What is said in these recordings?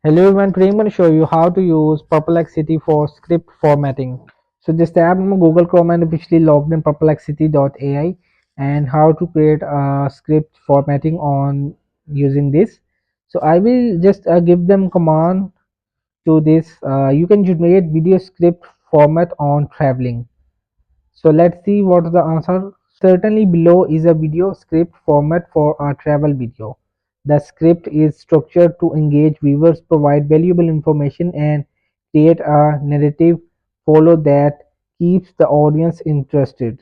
Hello everyone, today I'm going to show you how to use Perplexity for script formatting. So just tap on Google Chrome and officially logged in perplexity.ai and how to create a script formatting on using this. So I will just give them command to this. You can generate video script format on traveling. So let's see what the answer. Certainly below is a video script format for a travel video. The script is structured to engage viewers, provide valuable information, and create a narrative follow that keeps the audience interested.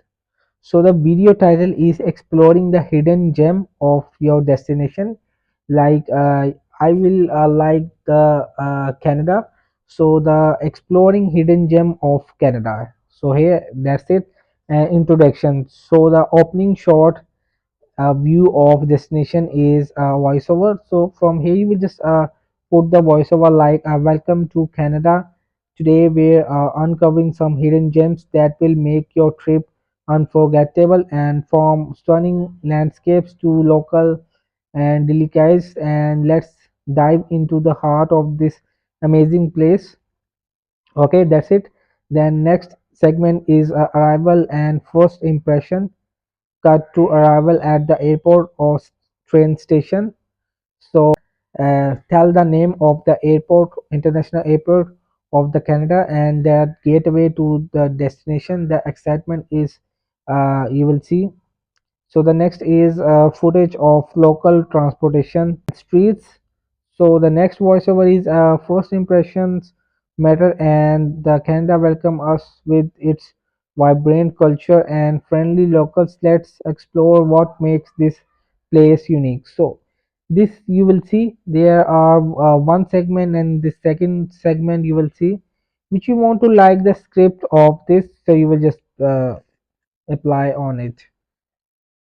So the video title is exploring the hidden gem of your destination. Like I will like the Canada. So the exploring hidden gem of Canada. So here that's it. Introduction. So the opening shot view of destination is voiceover. So from here you will just put the voiceover like welcome to Canada. Today we're uncovering some hidden gems that will make your trip unforgettable, and from stunning landscapes to local and delicacies, and let's dive into the heart of this amazing place. Okay, that's it. Then next segment is arrival and first impression. Cut to arrival at the airport or train station. So tell the name of the airport, international airport of the Canada, and that gateway to the destination. The excitement is you will see. So the next is footage of local transportation streets. So the next voiceover is first impressions matter, and the Canada welcome us with its vibrant culture and friendly locals. Let's explore what makes this place unique. So this you will see there are one segment, and the second segment you will see which you want to like the script of this. So you will just apply on it.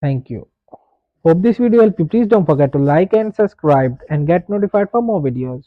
Thank you. Hope this video helped you. Please don't forget to like and subscribe and get notified for more videos.